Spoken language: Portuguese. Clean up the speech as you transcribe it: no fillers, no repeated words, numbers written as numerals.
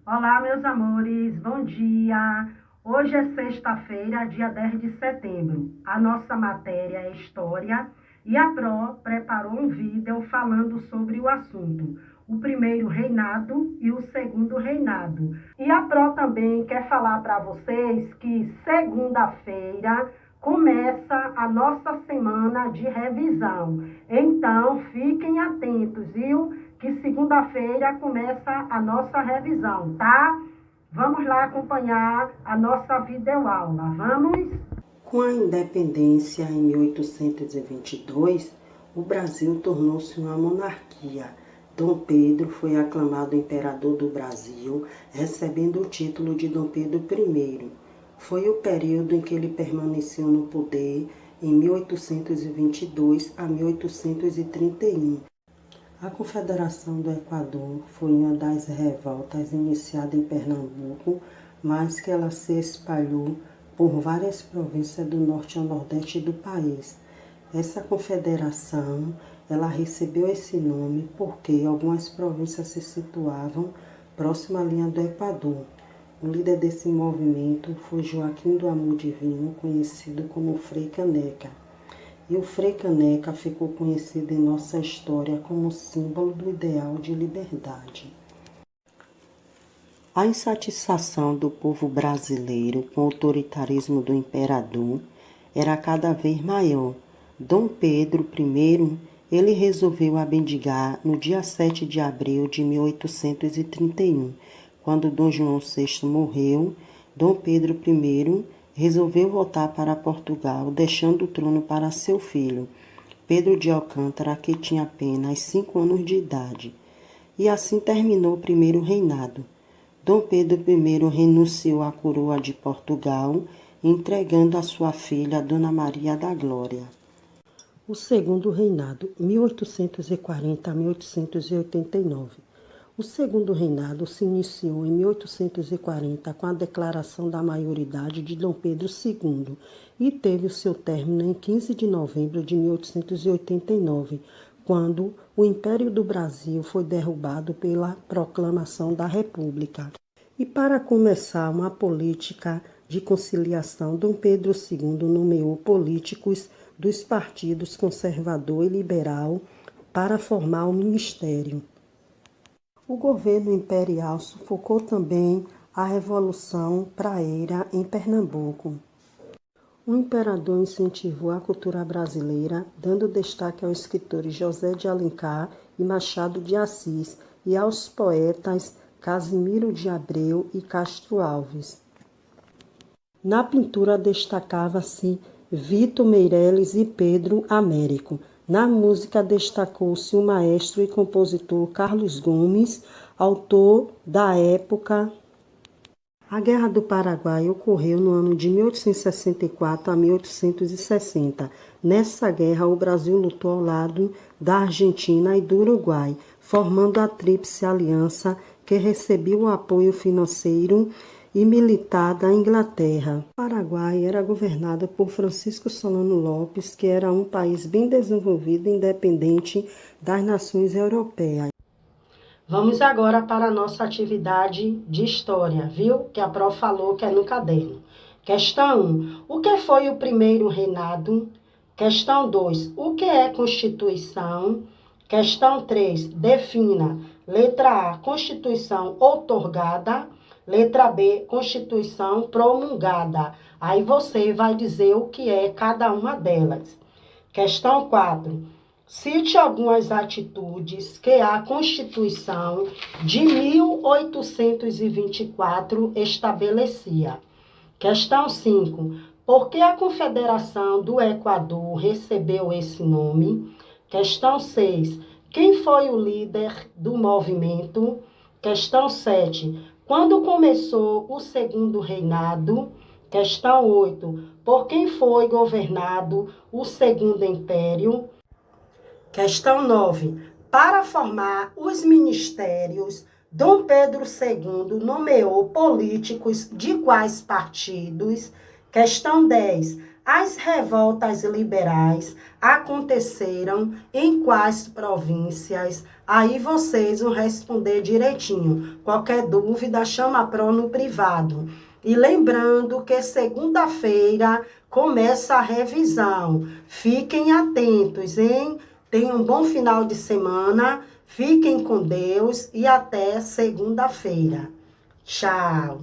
Olá, meus amores, bom dia! Hoje é sexta-feira, dia 10 de setembro. A nossa matéria é História e a Pro preparou um vídeo falando sobre o assunto, o primeiro reinado e o segundo reinado. E a Pro também quer falar para vocês que segunda-feira começa a nossa semana de revisão. Então, fiquem atentos, viu? Que segunda-feira começa a nossa revisão, tá? Vamos lá acompanhar a nossa videoaula, vamos? Com a independência em 1822, o Brasil tornou-se uma monarquia. Dom Pedro foi aclamado imperador do Brasil, recebendo o título de Dom Pedro I. Foi o período em que ele permaneceu no poder em 1822 a 1831. A Confederação do Equador foi uma das revoltas iniciadas em Pernambuco, mas que ela se espalhou por várias províncias do norte ao nordeste do país. Essa confederação, ela recebeu esse nome porque algumas províncias se situavam próximo à linha do Equador. O líder desse movimento foi Joaquim do Amor Divino, conhecido como Frei Caneca. E o Frei Caneca ficou conhecido em nossa história como símbolo do ideal de liberdade. A insatisfação do povo brasileiro com o autoritarismo do imperador era cada vez maior. Dom Pedro I, ele resolveu abdicar no dia 7 de abril de 1831. Quando Dom João VI morreu, Dom Pedro I resolveu voltar para Portugal, deixando o trono para seu filho, Pedro de Alcântara, que tinha apenas 5 anos de idade. E assim terminou o primeiro reinado. Dom Pedro I renunciou à coroa de Portugal, entregando a sua filha, Dona Maria da Glória. O segundo reinado, 1840 a 1889. O segundo reinado se iniciou em 1840 com a declaração da maioridade de Dom Pedro II e teve o seu término em 15 de novembro de 1889, quando o Império do Brasil foi derrubado pela proclamação da República. E para começar uma política de conciliação, Dom Pedro II nomeou políticos dos partidos conservador e liberal para formar o ministério. O governo imperial sufocou também a Revolução Praeira em Pernambuco. O imperador incentivou a cultura brasileira, dando destaque aos escritores José de Alencar e Machado de Assis e aos poetas Casimiro de Abreu e Castro Alves. Na pintura destacava-se Vitor Meireles e Pedro Américo. Na música destacou-se o maestro e compositor Carlos Gomes, autor da época. A Guerra do Paraguai ocorreu no ano de 1864 a 1860. Nessa guerra, o Brasil lutou ao lado da Argentina e do Uruguai, formando a Tríplice Aliança, que recebeu o apoio financeiro e militar da Inglaterra. O Paraguai era governado por Francisco Solano Lopes, que era um país bem desenvolvido e independente das nações europeias. Vamos agora para a nossa atividade de história, viu? Que a Pro falou que é no caderno. Questão 1. O que foi o primeiro reinado? Questão 2. O que é Constituição? Questão 3. Defina. Letra A. Constituição outorgada. Letra B. Constituição promulgada. Aí você vai dizer o que é cada uma delas. Questão 4. Cite algumas atitudes que a Constituição de 1824 estabelecia. Questão 5. Por que a Confederação do Equador recebeu esse nome? Questão 6. Quem foi o líder do movimento? Questão 7. Quando começou o segundo reinado? Questão 8. Por quem foi governado o segundo império? Questão 9. Para formar os ministérios, Dom Pedro II nomeou políticos de quais partidos? Questão 10. As revoltas liberais aconteceram em quais províncias? Aí vocês vão responder direitinho. Qualquer dúvida, chama a Pro no privado. E lembrando que segunda-feira começa a revisão. Fiquem atentos, hein? Tenham um bom final de semana. Fiquem com Deus e até segunda-feira. Tchau!